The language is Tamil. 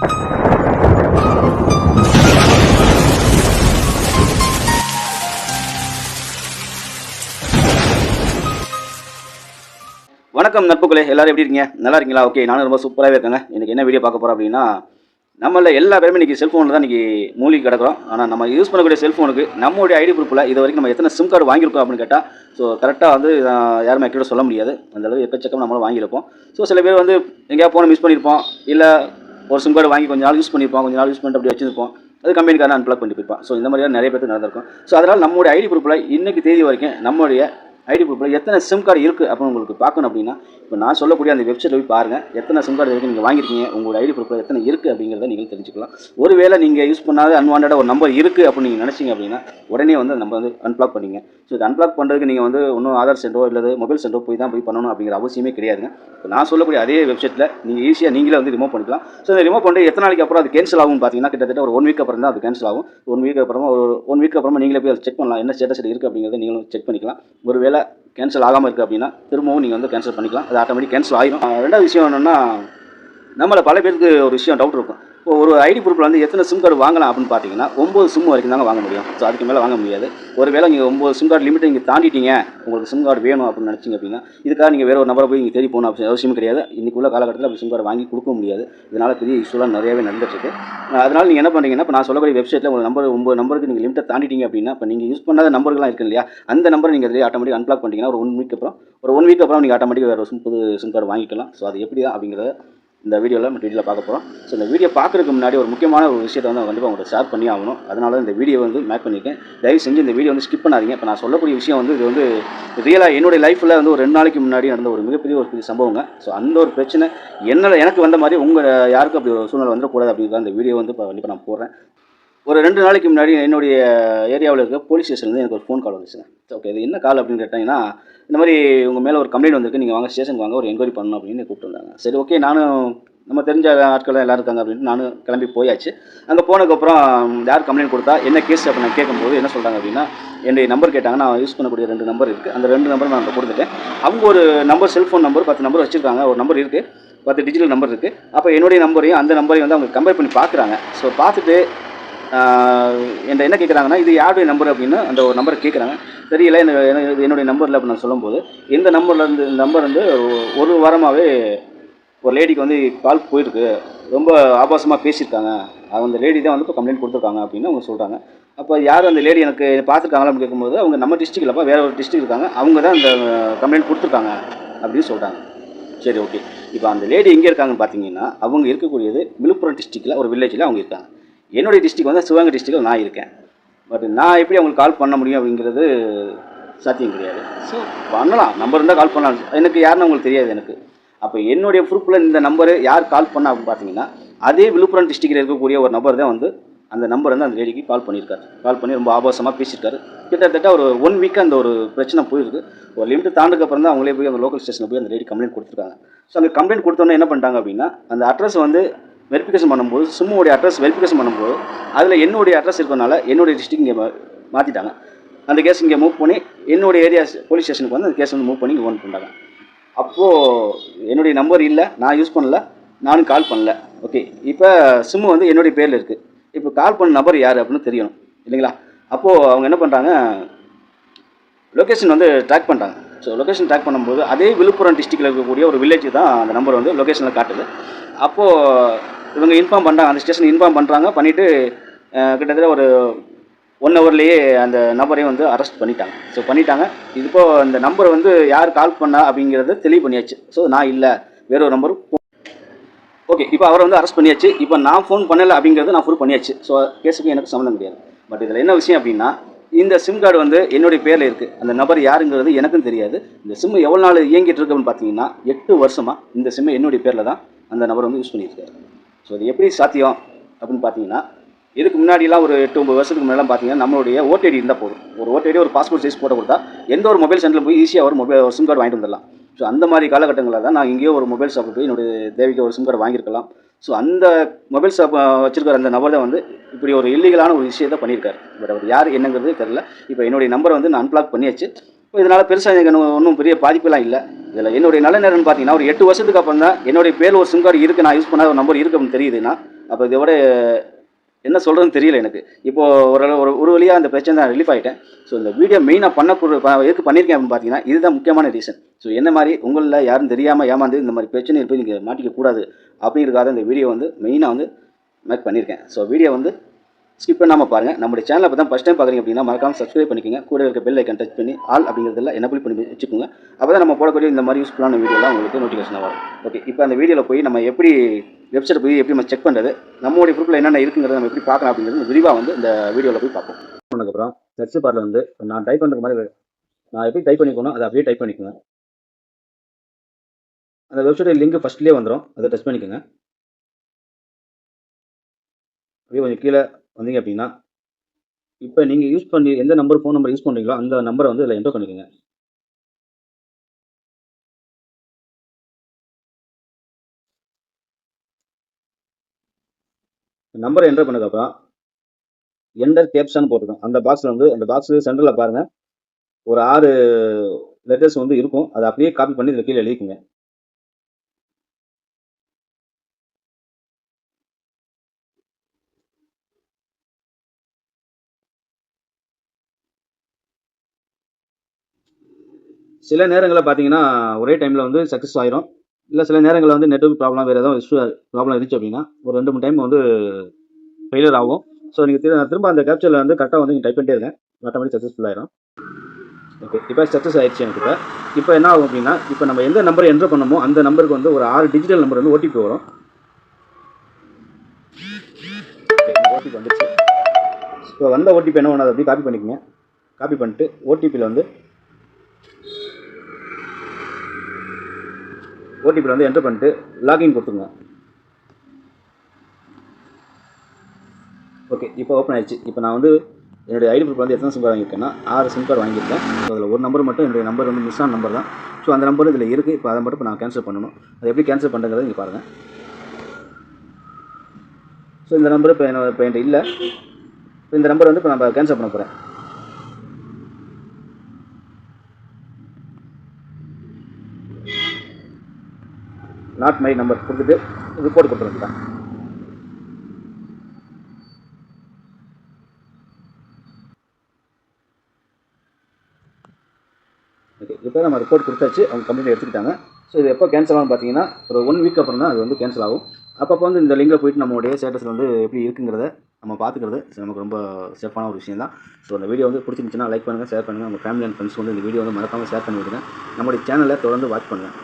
வணக்கம் நட்புகளே, எல்லாரும் எப்படி இருக்கீங்க? நல்லா இருக்கீங்களா? ஓகே, நானும் ரொம்ப சூப்பராகவே இருக்கேங்க. எனக்கு என்ன வீடியோ பார்க்க போகிறோம் அப்படின்னா, நம்மள எல்லா பேருமே இன்றைக்கி செல்ஃபோனில் தான் இன்றைக்கி மூழ்கி கிடக்கிறோம். ஆனால் நம்ம யூஸ் பண்ணக்கூடிய செல்ஃபோனுக்கு நம்மளுடைய ஐடி ப்ரூஃபில் இது வரைக்கும் நம்ம எத்தனை சிம் கார்டு வாங்கியிருக்கோம் அப்படின்னு கேட்டால், ஸோ கரெக்டாக வந்து யாருமே அக்யூரேட்டாக சொல்ல முடியாது. அந்தளவு எக்கச்சக்கம் நம்மளும் வாங்கியிருப்போம். ஸோ சில பேர் வந்து எங்கேயா ஃபோனை மிஸ் பண்ணியிருப்போம், இல்லை ஒரு சிம் கார்டு வாங்கி கொஞ்சம் நாள் யூஸ் பண்ணியிருப்போம், கொஞ்சம் நாள் யூஸ் பண்ணிட்டு அப்படி வச்சுருப்போம், அது கம்பெனிக்காரன் அன்பிளாக் பண்ணிட்டு போயிருப்பான். ஸோ இந்த மாதிரியான நிறைய பேருக்கு நடந்திருக்கும். ஸோ அதனால் நம்மளுடைய ஐடி ப்ரூஃபில் இன்றைக்கி தேதி வரைக்கும் நம்மளுடைய ஐடி ப்ரூஃபில் எத்தனை சிம் கார்டு இருக்குது அப்படின்னு உங்களுக்கு பார்க்கணும் அப்படின்னா, இப்போ நான் சொல்லக்கூடிய அந்த வெப்சைட்டில் போய் பாருங்கள். எத்தனை சிம் கார்டு இருக்குது நீங்கள் வாங்கியிருக்கீங்க, உங்களோட ஐடி ப்ரூஃபில் எத்தனை இருக்குது அப்படிங்கிறத நீங்கள் தெரிஞ்சுக்கலாம். ஒருவேளை நீங்கள் யூஸ் பண்ணாத அன்வான்டாக ஒரு நம்பர் இருக்குது அப்படின்னு நீங்கள் நினச்சிங்க அப்படின்னா உடனே வந்து அந்த நம்பர் வந்து அன்பிளாக் பண்ணிங்க. ஸோ இது அன்பிளாக் பண்ணுறதுக்கு நீங்கள் வந்து ஒன்றும் ஆதார் சென்டரோ இல்லை மொபைல் சென்டரோ போய் பண்ணணும் அப்படிங்கிற அவசியமே கிடையாதுங்க. இப்போ நான் சொல்லக்கூடிய அதே வெப்சைட்டில் நீங்கள் ஈஸியாக நீங்களே வந்து ரிமூவ் பண்ணிக்கலாம். ஸோ இந்த ரிமூவ் பண்ணிட்டு எத்தனை நாளைக்கு அப்புறம் அது கேன்சல் ஆகும்னு பார்த்தீங்கன்னா, கிட்டத்தட்ட ஒரு 1 வீக் அப்புறம் தான் அது கேன்சல் ஆகும். 1 வீக் அப்புறமா நீங்களே போய் அதை செக் பண்ணலாம், என்ன ஸ்டேட்டஸ் இருக்குது அப்படிங்கிறத நீங்களும் செக் பண்ணிக்கலாம். ஒருவேளை கேன்சல் ஆகாமல் இருக்குது அப்படின்னா திரும்பவும் நீங்கள் வந்து கேன்சல் பண்ணிக்கலாம். அது ஆட்டோமேட்டிக் கேன்சல் ஆகிடும். ரெண்டாவது விஷயம் என்னென்னா, நம்மளை பல பேருக்கு ஒரு விஷயம் டவுட் இருக்கும். இப்போ ஒரு ஐடி ப்ரூஃபில் வந்து எத்தனை சிம் கார்டு வாங்கலாம் அப்படின்னு பார்த்தீங்கன்னா 9 சிம் வரைக்கும் தாங்க வாங்க முடியும். ஸோ அதுக்கு மேலே வாங்க முடியாது. ஒருவேளை நீங்கள் 9 சிம் கார்டு லிமிட்டை நீங்கள் தாண்டிட்டீங்க, உங்களுக்கு சிம் கார்டு வேணும் அப்படின்னு நினச்சிங்க அப்படின்னா, இதுக்காக நீங்கள் வேறு ஒரு நம்பரை போய் நீங்கள் தேடி போகணும் அப்படி அவசியம் கிடையாது. இன்றைக்குள்ள காலகட்டத்தில் அப்படி சிம் கார்டு வாங்கி கொடுக்க முடியாது. இதனால் பெரிய இஷ்யூலாம் நிறையவே நடந்துட்டுருக்கு. அதனால் நீங்கள் என்ன பண்ணுறீங்கன்னா, இப்போ நான் சொல்லக்கூடிய வெப்சைட்டில் ஒரு நம்பர் 9 நம்பருக்கு நீங்கள் லிமிட்டை தாண்டிட்டீங்க அப்படின்னா, இப்போ நீங்கள் யூஸ் பண்ணாத நம்பர்கள்லாம் இருக்குது இல்லையா, அந்த நம்பரை நீங்கள் அதிலே ஆட்டோமேட்டிக் அன்பிளாக் பண்ணிட்டீங்கன்னா ஒரு 1 வீக் அப்புறம் நீங்கள் ஆட்டோமேட்டிக் வேறு ஒரு புது சிம் கார்டு வாங்கிக்கலாம். ஸோ அது எப்படி தான் அப்படிங்கிறத இந்த வீடியோவில் நம்ம டீட்டெயிலாக பார்க்க போகிறோம். ஸோ இந்த வீடியோ பார்க்குறதுக்கு முன்னாடி ஒரு முக்கியமான ஒரு விஷயத்தை வந்து கண்டிப்பாக உங்கள்கிட்ட ஷேர் பண்ணி ஆகணும். அதனால இந்த வீடியோ வந்து மேக் பண்ணியிருக்கேன். தயவு செஞ்சு இந்த வீடியோ வந்து ஸ்கிப் பண்ணாதீங்க. இப்போ நான் சொல்லக்கூடிய விஷயம் வந்து இது வந்து ரியலாக என்னுடைய லைஃப்பில் வந்து ஒரு 2 நாளைக்கு முன்னாடி நடந்த ஒரு மிகப்பெரிய சம்பவங்க. ஸோ அந்த ஒரு பிரச்சனை எனக்கு வந்த மாதிரி உங்கள் யாருக்கும் அப்படி ஒரு சூழ்நிலை வந்துடக்கூடாது அப்படிங்கிற அந்த வீடியோ வந்து இப்போ கண்டிப்பாக நான் போடுறேன். ஒரு 2 நாளைக்கு முன்னாடி என்னுடைய ஏரியாவில் இருக்க போலீஸ் ஸ்டேஷன்லேருந்து எனக்கு ஒரு ஃபோன் கால் வந்துச்சுங்க. ஓகே, இது என்ன கால் அப்படின்னு கேட்டிங்கன்னா, இந்த மாதிரி உங்கள் மேலே ஒரு கம்ப்ளைண்ட் வந்திருக்கு, நீங்கள் வாங்க ஸ்டேஷனுக்கு வாங்க, ஒரு என்கொயரி பண்ணணும் அப்படின்னு கூப்பிட்டு வந்தாங்க. சரி, ஓகே, நானும் நம்ம தெரிஞ்ச ஆட்கள் எல்லோரும் இருக்காங்க அப்படின்ட்டு நானும் கிளம்பி போயாச்சு. அங்கே போனதுக்கப்புறம் யார் கம்ப்ளைண்ட் கொடுத்தா, என்ன கேஸ் அப்படின்னு நான் கேட்கும்போது என்ன சொல்கிறாங்க அப்படின்னா, என்னுடைய நம்பர் கேட்டாங்க. நான் யூஸ் பண்ணக்கூடிய 2 நம்பர் இருக்குது. அந்த 2 நம்பர் நான் கொடுத்துட்டேன். அவங்க ஒரு நம்பர், செல்ஃபோன் நம்பர் 10 நம்பர் வச்சுருக்காங்க. ஒரு நம்பர் இருக்குது, 10 டிஜிட்டல் நம்பர் இருக்குது. அப்போ என்னுடைய நம்பரையும் அந்த நம்பரையும் வந்து அவங்க கம்பேர் பண்ணி பார்க்குறாங்க. ஸோ பார்த்துட்டு என்கிட்ட என்ன கேட்குறாங்கன்னா, இது யாருடைய நம்பர் அப்படின்னு அந்த ஒரு நம்பரை கேட்குறாங்க. தெரியல, என்னுடைய நம்பரில் அப்படின்னு நான் சொல்லும்போது, இந்த நம்பர் வந்து ஒரு வாரமாகவே ஒரு லேடிக்கு வந்து கால் போயிருக்கு, ரொம்ப ஆபாசமாக பேசியிருக்காங்க, அந்த லேடி தான் வந்து இப்போ கம்ப்ளைண்ட் கொடுத்துருக்காங்க அப்படின்னு அவங்க சொல்கிறாங்க. அப்போ யார் அந்த லேடி எனக்கு பார்த்துருக்காங்களா அப்படின்னு கேட்கும்போது, அவங்க நம்ம டிஸ்ட்ரிக்ட் இல்லைப்பா, வேறு ஒரு டிஸ்ட்ரிக்ட் இருக்காங்க, அவங்க தான் அந்த கம்ப்ளைண்ட் கொடுத்துருக்காங்க அப்படின்னு சொல்கிறாங்க. சரி, ஓகே. இப்போ அந்த லேடி எங்கே இருக்காங்கன்னு பார்த்தீங்கன்னா, அவங்க இருக்கக்கூடியது விழுப்புரம் டிஸ்ட்ரிக்டில் ஒரு வில்லேஜில் அவங்க இருக்காங்க. என்னுடைய டிஸ்ட்ரிக் வந்து சிவகங்கை டிஸ்ட்ரிக்டில் நான் இருக்கேன். பட் நான் எப்படி அவங்களுக்கு கால் பண்ண முடியும் அப்படிங்கிறது சாத்தியம் கிடையாது. ஸோ பண்ணலாம், நம்பர் இருந்தால் கால் பண்ணலாம். எனக்கு யாருன்னு அவங்களுக்கு தெரியாது எனக்கு. அப்போ என்னுடைய ப்ரூஃபில் இந்த நம்பரு யார் கால் பண்ணா அப்படின்னு பார்த்தீங்கன்னா, அதே விழுப்புரம் டிஸ்ட்ரிக்டில் இருக்கக்கூடிய ஒரு நபர் தான் வந்து அந்த நம்பர் வந்து அந்த லேடிக்கு கால் பண்ணியிருக்காரு. கால் பண்ணி ரொம்ப ஆபாசமாக பேசியிருக்காரு. கிட்டத்தட்ட ஒரு 1 வீக்காக அந்த ஒரு பிரச்சனை போயிருக்கு. ஒரு லிமிட் தாண்டுக்கு அப்புறம் தான் அவங்களே போய் அந்த லோக்கல் ஸ்டேஷனில் போய் அந்த லேடி கம்ப்ளைண்ட் கொடுத்துருக்காங்க. ஸோ அந்த கம்ப்ளைண்ட் கொடுத்தோன்னே என்ன பண்ணிட்டாங்க அப்படின்னா, அந்த அட்ரஸ் வந்து வெரிஃபிகேஷன் பண்ணும்போது, சிம்முடைய அட்ரஸ் வெரிஃபிகேஷன் பண்ணும்போது அதில் என்னுடைய அட்ரஸ் இருக்கிறனால என்னுடைய டிஸ்ட்ரிக்ட் இங்கே மாற்றிட்டாங்க. அந்த கேஸ் இங்கே மூவ் பண்ணி என்னுடைய ஏரியா போலீஸ் ஸ்டேஷனுக்கு வந்து அந்த கேஸ் வந்து மூவ் பண்ணி இங்கே ஓன் பண்ணிட்டாங்க. அப்போது என்னுடைய நம்பர் இல்லை, நான் யூஸ் பண்ணல, நானும் கால் பண்ணல. ஓகே, இப்போ சிம்மு வந்து என்னுடைய பேரில் இருக்குது. இப்போ கால் பண்ண நபர் யார் அப்படின்னு தெரியணும் இல்லைங்களா? அப்போது அவங்க என்ன பண்ணுறாங்க, லொக்கேஷன் வந்து ட்ராக் பண்ணுறாங்க. ஸோ லொக்கேஷன் ட்ராக் பண்ணும்போது அதே விழுப்புரம் டிஸ்ட்ரிக்டில் இருக்கக்கூடிய ஒரு வில்லேஜ் தான் அந்த நம்பர் வந்து லொக்கேஷனில் காட்டுது. அப்போது இவங்க இன்ஃபார்ம் பண்ணுறாங்க, அந்த ஸ்டேஷன் இன்ஃபார்ம் பண்ணுறாங்க. பண்ணிவிட்டு கிட்டத்தட்ட ஒரு 1 ஹவர்லேயே அந்த நம்பரையும் வந்து அரெஸ்ட் பண்ணிட்டாங்க. ஸோ பண்ணிட்டாங்க. இப்போது அந்த நம்பர் வந்து யார் கால் பண்ணா அப்படிங்கிறத தெளிவு பண்ணியாச்சு. ஸோ நான் இல்லை, வேற ஒரு நம்பர். ஓகே, இப்போ அவரை வந்து அரெஸ்ட் பண்ணியாச்சு. இப்போ நான் ஃபோன் பண்ணலை அப்படிங்கிறது நான் ப்ரூவ் பண்ணியாச்சு. ஸோ கேஸுக்கு எனக்கு சம்மந்தம் கிடையாது. பட் இதில் என்ன விஷயம் அப்படின்னா, இந்த சிம் கார்டு வந்து என்னுடைய பேரில் இருக்குது. அந்த நபர் யாருங்கிறது எனக்கும் தெரியாது. இந்த சிம் எவ்வளோ நாள் இயங்கிட்டு இருக்கு அப்படின்னு பார்த்தீங்கன்னா, 8 வருஷமாக இந்த சிம்மை என்னுடைய பேரில் தான் அந்த நபர் வந்து யூஸ் பண்ணியிருக்காரு. ஸோ அது எப்படி சாத்தியம் அப்படின்னு பார்த்தீங்கன்னா, இதுக்கு முன்னாடிலாம் ஒரு 8-9 வருஷத்துக்கு முன்னாடிலாம் பார்த்தீங்கன்னா, நம்மளுடைய ஓடிடி இருந்தால் போதும். ஒரு ஓடிடி ஒரு பாஸ்போர்ட் சைஸ் போட்டு கொடுத்தா எந்த ஒரு மொபைல் சென்டரில் போய் ஈஸியாக ஒரு சிம் கார்டு வாங்கிட்டு வந்துடலாம். ஸோ அந்த மாதிரி காலகட்டங்களில் தான் நான் இங்கேயோ ஒரு மொபைல் ஷாப்பில் போய் என்னுடைய தேவைக்கு ஒரு சிம் கார்டு வாங்கியிருக்கலாம். ஸோ அந்த மொபைல் ஷாப் வச்சுருக்கிற அந்த நபர் தான் வந்து இப்படி ஒரு இல்லீகலான ஒரு விஷயத்தை பண்ணியிருக்காரு. பட் அவர் யார் என்னங்கிறது தெரில. இப்போ என்னுடைய நம்பரை வந்து நான் அன்பிளாக் பண்ணியாச்சு. இப்போ இதனால் பெருசாக எனக்கு ஒன்றும் பெரிய பாதிப்புலாம் இல்லை. இதில் என்னுடைய நல்ல நேரம்னு பார்த்தீங்கன்னா, ஒரு 8 வருஷத்துக்கு அப்புறம் தான் என்னுடைய பேர் ஒரு சிம் கார்டு இருக்குது, நான் யூஸ் பண்ணாத ஒரு நம்பர் இருக்குது அப்படின்னு தெரியுதுன்னா, அப்போ இதோட என்ன சொல்கிறதுன்னு தெரியல எனக்கு. இப்போது ஒரு வழியாக அந்த பிரச்சனை நான் ரிலீஃப் ஆகிட்டேன். ஸோ இந்த வீடியோ மெயினாக எதுக்கு பண்ணியிருக்கேன் அப்படின்னு பார்த்தீங்கன்னா, இதுதான் முக்கியமான ரீசன். ஸோ என்ன மாதிரி உங்களில் யாரும் தெரியாமல் ஏமாந்து இந்த மாதிரி பிரச்சனையை போய் நீங்கள் மாட்டிக்கக்கூடாது அப்படிங்கிறதுக்காக இந்த வீடியோ வந்து மெயினாக வந்து மேக் பண்ணியிருக்கேன். ஸோ வீடியோ வந்து ஸ்கிப் பண்ணாமல் பாருங்கள். நம்முடைய சேனலை இப்போ தான் ஃபஸ்ட் டைம் பார்க்குறீங்க அப்படின்னா மறக்காமல் சப்ஸ்கிரைப் பண்ணிக்கோங்க. கூட இருக்க பெல் ஐக்கன் டச் பண்ணி ஆல் அப்படிங்கிறதுல எனபிள் பண்ணி வச்சுக்கோங்க. அப்போ தான் நம்ம போடக்கூடிய இந்த மாதிரி யூஸ்ஃபுல்லான வீடியோலாம் உங்களுக்கு நோட்டிஃபிகேஷன் வரும். ஓகே, இப்போ அந்த வீடியோவில் போய் நம்ம எப்படி வெப்சைட் போய் எப்படி நம்ம செக் பண்ணுறது, நம்மளுடைய ப்ரூஃபில் என்னென்ன இருக்குங்கிறத நம்ம எப்படி பார்க்கலாம் அப்படிங்கிறது விரிவாக வந்து இந்த வீடியோவில் போய் பார்ப்போம். அதுக்கப்புறம் சர்ச் பாரில் வந்து நான் டைப் பண்ணுற மாதிரி நான் எப்படி டைப் பண்ணிக்கணும் அதை அப்படியே டைப் பண்ணிக்கோங்க. அந்த வெப்சைட் லிங்க் ஃபஸ்ட்லேயே வந்துடும், அதை டச் பண்ணிக்கோங்க. அப்படியே கொஞ்சம் கீழே வந்தீங்க அப்படின்னா இப்போ நீங்கள் யூஸ் பண்ணி எந்த ஃபோன் நம்பர் யூஸ் பண்ணுறீங்களோ அந்த நம்பரை வந்து இதில் என்டர் பண்ணிக்கோங்க. நம்பரை என்டர் பண்ணதுக்கப்புறம் என்டர் கேப்ஷன் போட்டுருக்கோம். அந்த பாக்ஸில் வந்து அந்த பாக்ஸ் சென்டரில் பாருங்கள் ஒரு 6 லெட்டர்ஸ் வந்து இருக்கும். அதை அப்படியே காப்பி பண்ணி இதில் கீழே எழுதிக்குங்க. சில நேரங்களில் பார்த்தீங்கன்னா ஒரே டைமில் வந்து சக்ஸஸ் ஆயிரும். இல்லை சில நேரங்களில் வந்து நெட்வொர்க் ப்ராப்ளம் வேறு ஏதாவது இஷ்யூ ப்ராப்ளம் இருந்துச்சு அப்படின்னா ஒரு 2-3 டைம் வந்து ஃபெயிலியர் ஆகும். ஸோ நீங்கள் திரும்ப அந்த கேப்சரில் வந்து கரெக்டாக வந்து நீங்கள் டைப் பண்ணிட்டே இருங்க, ஆட்டோமேட்டிக் சக்ஸஸ்ஃபுல் ஆயிரும். ஓகே, இப்போ சக்ஸஸ் ஆயிடுச்சு எனக்கு. இப்போ என்ன ஆகும் அப்படின்னா இப்போ நம்ம எந்த நம்பரை என்டர் பண்ணமோ அந்த நம்பருக்கு வந்து ஒரு 6 டிஜிட்டல் நம்பர் வந்து ஓடிபி வரும். ஓடிபி வந்துடுச்சு. இப்போ வந்த ஓடிபி என்ன பண்ணாது அப்படி காப்பி பண்ணிக்கோங்க. காப்பி பண்ணிட்டு ஓடிபியில் வந்து என்டர் பண்ணிட்டு லாகின் கொடுத்துங்க. ஓகே, இப்போ ஓப்பன் ஆயிடுச்சு. இப்போ நான் வந்து என்னுடைய ஐடி ப்ரூஃப் வந்து எத்தனை சிம் கார்டு வாங்கியிருக்கேன்னா 6 சிம் கார்டு வாங்கியிருக்கேன். ஸோ அதில் ஒரு நம்பர் மட்டும் என்னுடைய நம்பர் வந்து மிஸ் ஆன நம்பர் தான். ஸோ அந்த நம்பர் இதில் இருக்குது. இப்போ அதை மட்டும் இப்போ நான் கேன்சல் பண்ணணும். அதை எப்படி கேன்சல் பண்ணுறதை நீங்கள் பாருங்கள். ஸோ இந்த நம்பர் இப்போ என்கிட்ட இல்லை. இந்த நம்பர் வந்து இப்போ நம்ம கேன்சல் பண்ண போகிறேன். நாட் மை நம்பர் கொடுத்துட்டு ரிப்போர்ட் கொடுத்துருங்க. ஓகே, இப்போ நம்ம ரிப்போர்ட் கொடுத்தாச்சு, அவங்க கம்ப்ளைண்ட் எடுத்துக்கிட்டாங்க. ஸோ இது எப்போ கேன்சல் ஆகும் பார்த்தீங்கன்னா ஒரு 1 வீக் அப்புறம் தான் அது வந்து கேன்சல் ஆகும். அப்பப்போ வந்து இந்த லிங்கில் போய்ட்டு நம்மளுடைய ஸ்டேட்டஸில் வந்து எப்படி இருக்குங்கிறத நம்ம பார்த்துக்கிறது நமக்கு ரொம்ப சேஃபான ஒரு விஷயம் தான். ஸோ அந்த வீடியோ வந்து பிடிச்சிருந்துச்சுன்னா லைக் பண்ணுங்கள், ஷேர் பண்ணுங்கள். உங்கள் ஃபேமிலி அண்ட் ஃப்ரெண்ட்ஸ் வந்து இந்த வீடியோ வந்து மறக்காமல் ஷேர் பண்ணி விடுங்க. நம்மளுடைய சேனலை தொடர்ந்து வாட்ச் பண்ணுங்கள்.